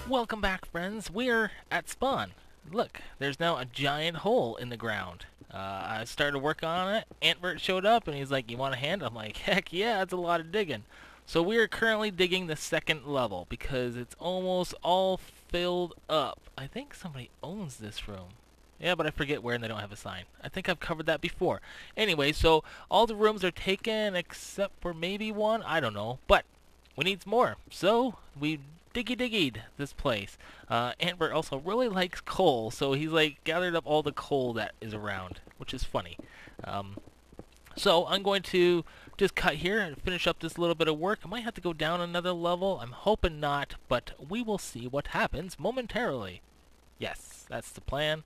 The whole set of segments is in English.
Welcome back, friends. We're at spawn. Look, there's now a giant hole in the ground. I started work on it. Antvert showed up and he's like, "You want a hand?" I'm like, "Heck yeah, it's a lot of digging." So we are currently digging the second level because it's almost all filled up. I think somebody owns this room. Yeah, but I forget where and they don't have a sign. I think I've covered that before. Anyway, so all the rooms are taken except for maybe one. I don't know. But we need more. So we diggied this place. Antbert also really likes coal, so he's like gathered up all the coal that is around, which is funny. So I'm going to just cut here and finish up this little bit of work. I might have to go down another level. I'm hoping not, but we will see what happens momentarily. Yes, that's the plan.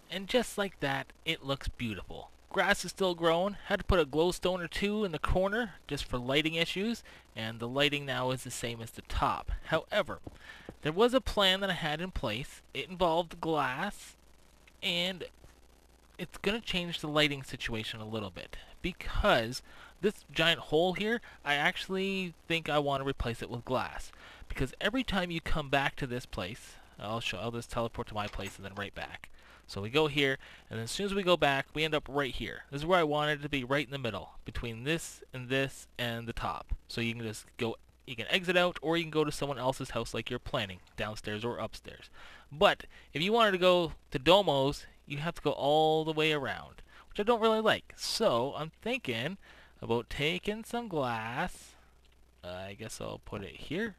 And just like that, it looks beautiful. Grass is still growing. Had to put a glowstone or two in the corner just for lighting issues, and the lighting now is the same as the top. However, there was a plan that I had in place. It involved glass, and it's going to change the lighting situation a little bit because this giant hole here, I actually think I want to replace it with glass, because every time you come back to this place, I'll just teleport to my place and then right back. So we go here, and then as soon as we go back, we end up right here. This is where I wanted it to be, right in the middle, between this and the top. So you can just go, you can exit out, or you can go to someone else's house like you're planning, downstairs or upstairs. But if you wanted to go to Domo's, you have to go all the way around, which I don't really like. So I'm thinking about taking some glass. I guess I'll put it here.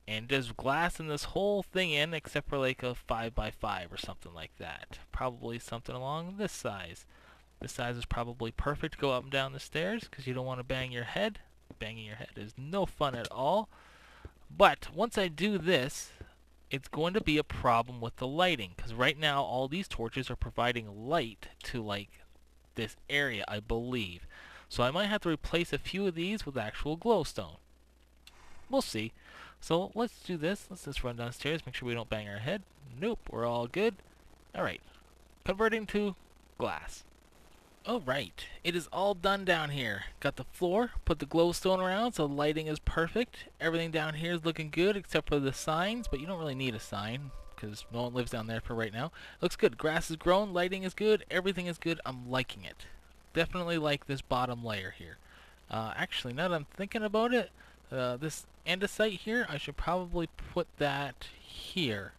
And just glassing this whole thing in, except for like a 5x5 or something like that. Probably something along this size. This size is probably perfect to go up and down the stairs, because you don't want to bang your head. Banging your head is no fun at all. But once I do this, it's going to be a problem with the lighting, because right now all these torches are providing light to like this area, I believe. So I might have to replace a few of these with actual glowstone. We'll see. So let's do this. Let's just run downstairs, make sure we don't bang our head. Nope, we're all good. Alright, converting to glass. Alright, it is all done down here. Got the floor, put the glowstone around so the lighting is perfect. Everything down here is looking good except for the signs, but you don't really need a sign because no one lives down there for right now. Looks good. Grass is grown, lighting is good, everything is good. I'm liking it. Definitely like this bottom layer here. Actually, now that I'm thinking about it, this andesite here, I should probably put that here.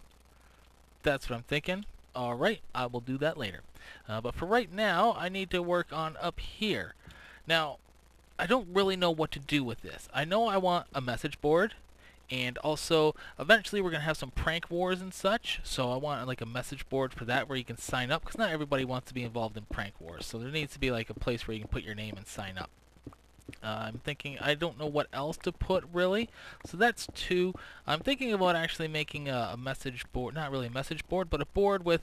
That's what I'm thinking. Alright, I will do that later. But for right now, I need to work on up here. Now, I don't really know what to do with this. I know I want a message board, and also eventually we're going to have some prank wars and such, so I want like a message board for that where you can sign up, because not everybody wants to be involved in prank wars, so there needs to be like a place where you can put your name and sign up. I'm thinking, I don't know what else to put really, so that's two. I'm thinking about actually making a message board, not really a message board, but a board with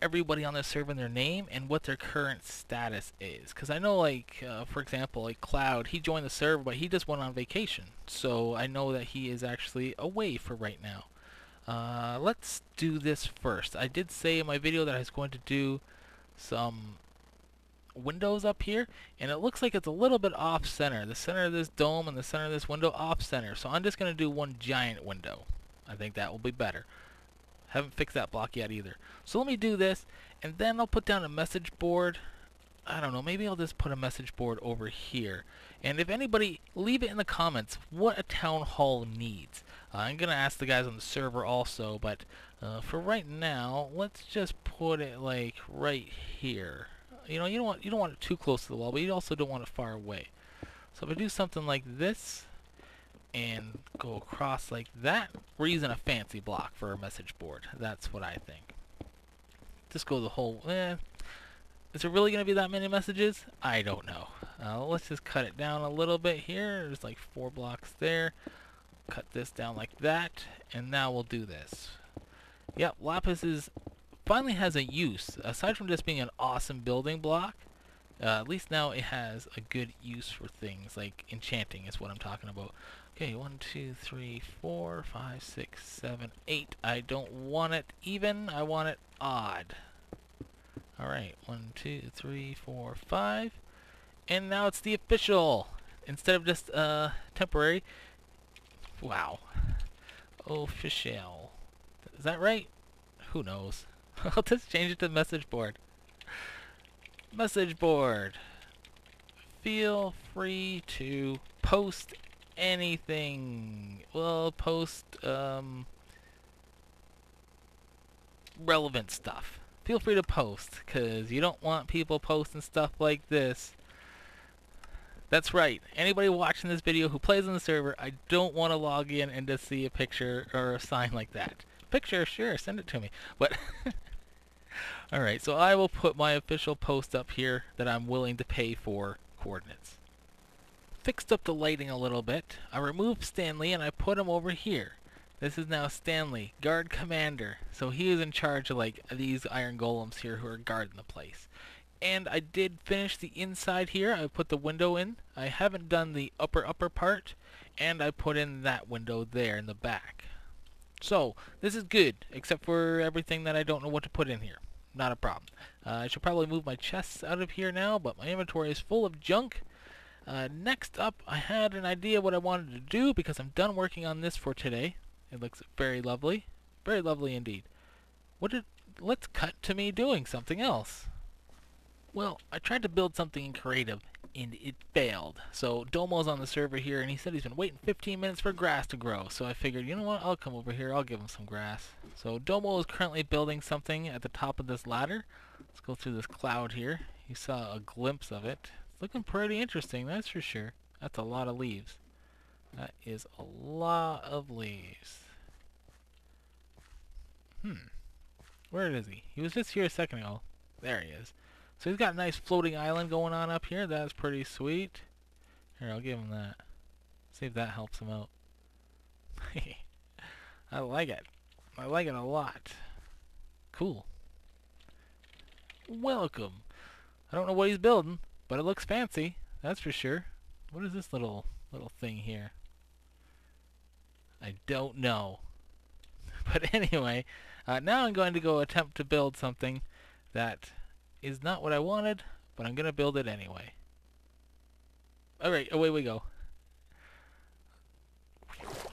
everybody on the server and their name and what their current status is. Because I know, like, for example, like Cloud, he joined the server, but he just went on vacation, so I know that he is actually away for right now. Let's do this first. I did say in my video that I was going to do some windows up here, and it looks like it's a little bit off center. The center of this dome and the center of this window off center, so I'm just going to do one giant window. I think that will be better. Haven't fixed that block yet either. So let me do this, and then I'll put down a message board. I don't know, maybe I'll just put a message board over here. And if anybody, leave it in the comments what a town hall needs. I'm going to ask the guys on the server also, but for right now, let's just put it like right here. You know, you don't want it too close to the wall, but you also don't want it far away. So if I do something like this and go across like that, we're using a fancy block for a message board. That's what I think. Just go the whole. Is there really going to be that many messages? I don't know. Let's just cut it down a little bit here. There's like 4 blocks there. Cut this down like that, and now we'll do this. Yep, lapis is finally has a use. Aside from just being an awesome building block, at least now it has a good use for things like enchanting is what I'm talking about. Okay, 1, 2, 3, 4, 5, 6, 7, 8. I don't want it even, I want it odd. Alright, 1, 2, 3, 4, 5. And now it's the official. Instead of just temporary. Wow. Official. Is that right? Who knows? I'll just change it to message board. Message board. Feel free to post anything. Well, post relevant stuff. Feel free to post, because you don't want people posting stuff like this. That's right. Anybody watching this video who plays on the server, I don't want to log in and just see a picture or a sign like that. Picture, sure, send it to me. But alright, so I will put my official post up here that I'm willing to pay for coordinates. Fixed up the lighting a little bit. I removed Stanley and I put him over here. This is now Stanley, guard commander. So he is in charge of like these iron golems here who are guarding the place. And I did finish the inside here. I put the window in. I haven't done the upper part, and I put in that window there in the back. So this is good, except for everything that I don't know what to put in here. Not a problem. I should probably move my chests out of here now, but my inventory is full of junk. Next up, I had an idea what I wanted to do because I'm done working on this for today. It looks very lovely indeed. Let's cut to me doing something else. Well, I tried to build something creative, and it failed. So Domo's on the server here, and he said he's been waiting 15 minutes for grass to grow. So I figured, you know what, I'll come over here, I'll give him some grass. So Domo is currently building something at the top of this ladder. Let's go through this cloud here. You saw a glimpse of it. It's looking pretty interesting, that's for sure. That's a lot of leaves. That is a lot of leaves. Where is he? He was just here a second ago. There he is. So he's got a nice floating island going on up here. That's pretty sweet. Here, I'll give him that. See if that helps him out. I like it. I like it a lot. Cool. Welcome. I don't know what he's building, but it looks fancy. That's for sure. What is this little thing here? I don't know. But anyway, now I'm going to go attempt to build something that is not what I wanted, but I'm going to build it anyway. Alright, away we go.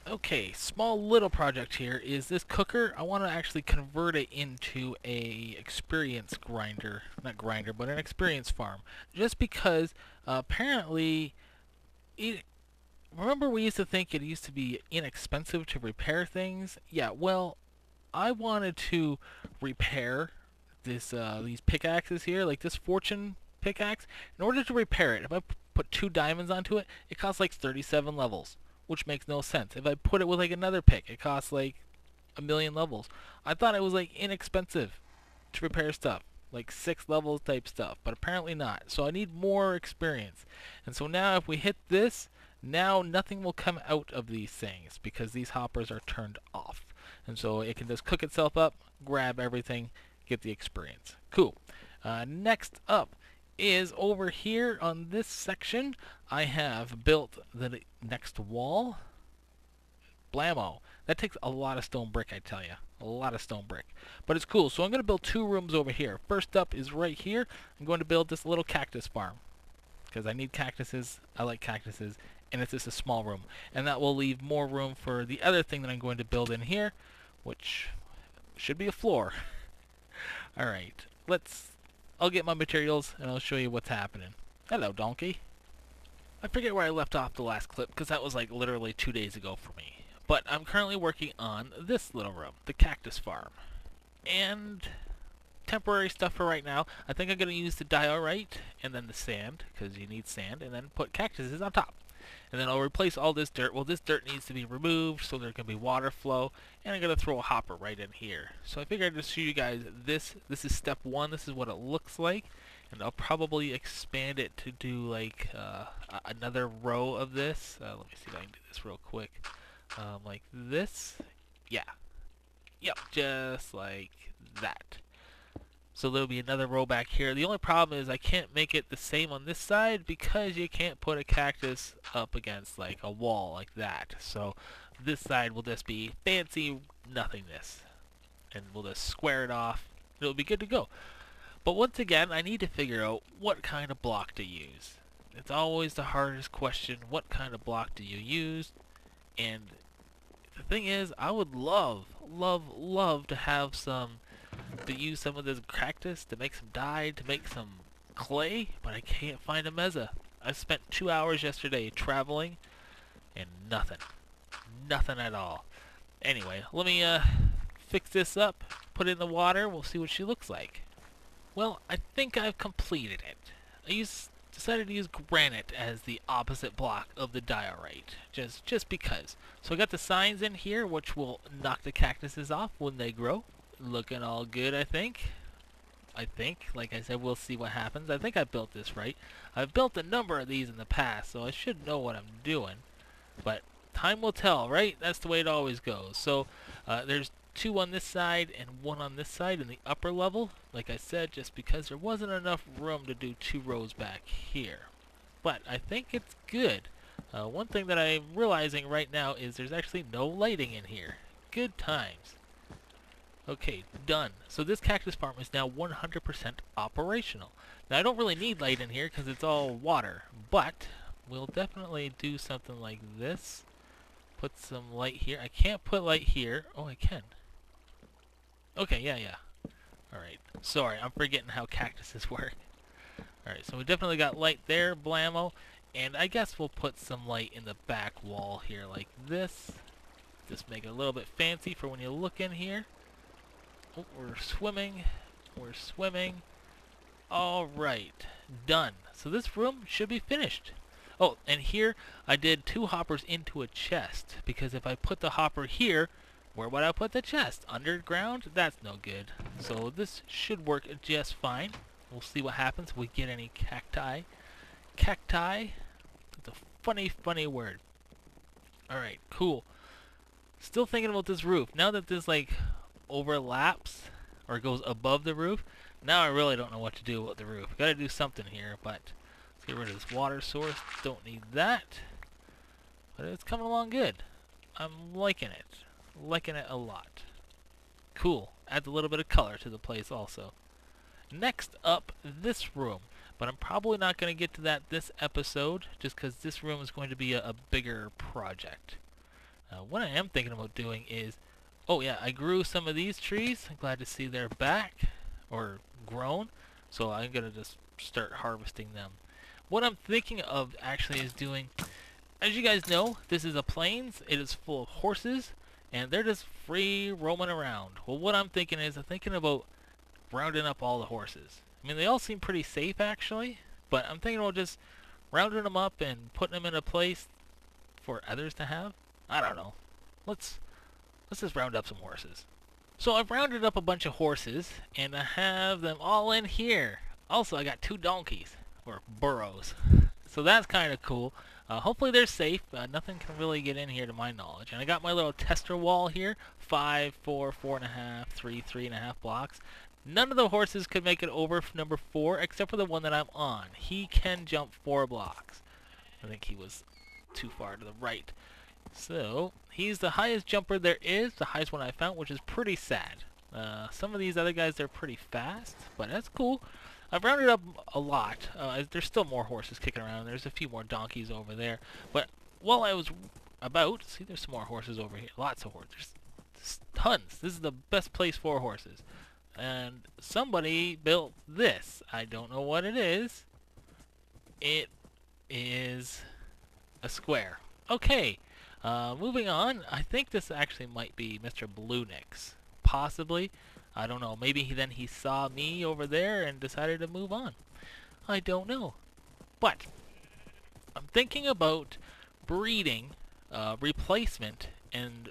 Okay, small little project here is this cooker. I want to actually convert it into a experience grinder. Not grinder, but an experience farm. Just because apparently remember we used to think it used to be inexpensive to repair things? Yeah, well, I wanted to repair this these pickaxes here, like this fortune pickaxe. In order to repair it, if I put 2 diamonds onto it, it costs like 37 levels, which makes no sense. If I put it with like another pick, it costs like 1,000,000 levels. I thought it was like inexpensive to repair stuff, like 6 levels type stuff, but apparently not. So I need more experience. And so now if we hit this, now nothing will come out of these things because these hoppers are turned off. And so it can just cook itself up, grab everything, get the experience. Cool. Next up is over here on this section. I have built the next wall. Blammo. That takes a lot of stone brick, I tell you. A lot of stone brick. But it's cool. So I'm going to build 2 rooms over here. First up is right here. I'm going to build this little cactus farm because I need cactuses. I like cactuses. And it's just a small room. And that will leave more room for the other thing that I'm going to build in here, which should be a floor. Alright, I'll get my materials and I'll show you what's happening. Hello, donkey. I forget where I left off the last clip because that was like literally 2 days ago for me. But I'm currently working on this little room, the cactus farm. And temporary stuff for right now. I think I'm going to use the diorite and then the sand, because you need sand, and then put cactuses on top. And then I'll replace all this dirt. Well, this dirt needs to be removed so there can be water flow. And I'm going to throw a hopper right in here. So I figured I'd just show you guys this. This is step 1. This is what it looks like. And I'll probably expand it to do like another row of this. Let me see if I can do this real quick. Like this. Yeah. Yep, just like that. So there'll be another row back here. The only problem is I can't make it the same on this side because you can't put a cactus up against like a wall like that. So this side will just be fancy nothingness. And we'll just square it off. It'll be good to go. But once again, I need to figure out what kind of block to use. It's always the hardest question. What kind of block do you use? And The thing is, I would love, love, love to have to use some of this cactus to make some dye, to make some clay, but I can't find a mesa. I spent 2 hours yesterday traveling and nothing. Nothing at all. Anyway, let me fix this up, put it in the water, we'll see what she looks like. Well, I think I've completed it. Decided to use granite as the opposite block of the diorite, just because. So I got the signs in here, which will knock the cactuses off when they grow. Looking all good, I think. Like I said, we'll see what happens. I think I built this right. I've built a number of these in the past, so I should know what I'm doing. But time will tell, right? That's the way it always goes. So there's 2 on this side and 1 on this side in the upper level. Like I said, just because there wasn't enough room to do 2 rows back here. But I think it's good. One thing that I'm realizing right now is there's actually no lighting in here. Good times. Okay, done. So this cactus farm is now 100% operational. Now I don't really need light in here because it's all water, but we'll definitely do something like this. Put some light here. I can't put light here. Oh, I can. Okay, yeah. Alright, sorry, I'm forgetting how cactuses work. Alright, so we definitely got light there, blammo. And I guess we'll put some light in the back wall here like this. Just make it a little bit fancy for when you look in here. Oh, we're swimming. We're swimming. Alright, done. So this room should be finished. Oh, and here I did 2 hoppers into a chest, because if I put the hopper here, where would I put the chest? Underground? That's no good. So this should work just fine. We'll see what happens if we get any cacti. Cacti? It's a funny, funny word. Alright, cool. Still thinking about this roof. Now that this like overlaps or goes above the roof, now I really don't know what to do with the roof. Gotta do something here, but let's get rid of this water source. Don't need that. But it's coming along good. I'm liking it. Liking it a lot. Cool. Adds a little bit of color to the place also. Next up, this room. But I'm probably not going to get to that this episode, just because this room is going to be a bigger project. What I am thinking about doing is, oh yeah, I grew some of these trees. I'm glad to see they're back, or grown. So I'm going to just start harvesting them. What I'm thinking of actually is doing, as you guys know, this is a plains. It is full of horses, and they're just free roaming around. Well, what I'm thinking is, I'm thinking about rounding up all the horses. I mean, they all seem pretty safe, actually, but I'm thinking about just rounding them up and putting them in a place for others to have. I don't know. Let's just round up some horses. So I've rounded up a bunch of horses, and I have them all in here. Also, I got 2 donkeys, or burros. So that's kind of cool. Hopefully they're safe. Nothing can really get in here to my knowledge. And I got my little tester wall here. 5, 4, 4.5, 3, 3.5 blocks. None of the horses could make it over number 4, except for the one that I'm on. He can jump 4 blocks. I think he was too far to the right. So, he's the highest jumper there is, the highest one I found, which is pretty sad. Some of these other guys, they're pretty fast, but that's cool. I've rounded up a lot. There's still more horses kicking around. There's a few more donkeys over there. But while I was about, see, there's some more horses over here. Lots of horses. There's tons. This is the best place for horses. And somebody built this. I don't know what it is. It is a square. Okay. Moving on. I think this actually might be Mr. Bluenix. Possibly. I don't know. Maybe then he saw me over there and decided to move on. I don't know. But I'm thinking about breeding replacement, and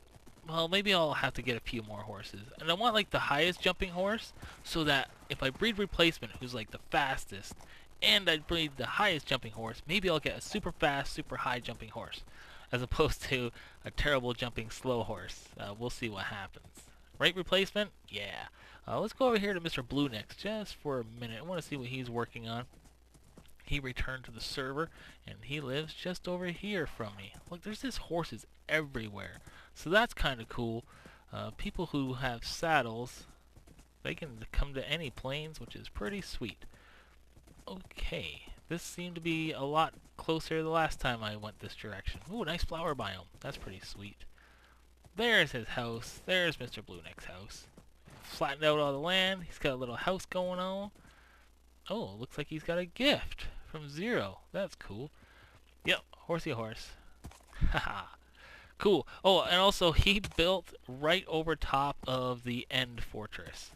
well, maybe I'll have to get a few more horses. And I want like the highest jumping horse, so that if I breed replacement, who's like the fastest, and I breed the highest jumping horse, maybe I'll get a super fast, super high jumping horse, as opposed to a terrible jumping slow horse. We'll see what happens. Right replacement? Yeah. Let's go over here to Mr. Bluenix just for a minute. I want to see what he's working on. He returned to the server, and he lives just over here from me. Look, there's just horses everywhere. So that's kind of cool. People who have saddles, they can come to any plains, which is pretty sweet. Okay, this seemed to be a lot closer the last time I went this direction. Ooh, nice flower biome. That's pretty sweet. There's his house. There's Mr. Blueneck's house. Flattened out all the land. He's got a little house going on. Oh, looks like he's got a gift from Zero. That's cool. Yep, horsey horse. Haha. Cool. Oh, and also he built right over top of the end fortress.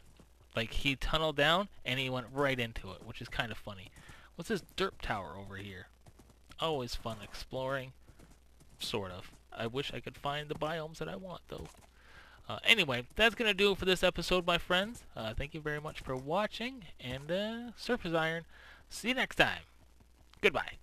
Like, he tunneled down and he went right into it, which is kind of funny. What's this derp tower over here? Always fun exploring. Sort of. I wish I could find the biomes that I want, though. Anyway, that's going to do it for this episode, my friends. Thank you very much for watching, and Surface Iron. See you next time. Goodbye.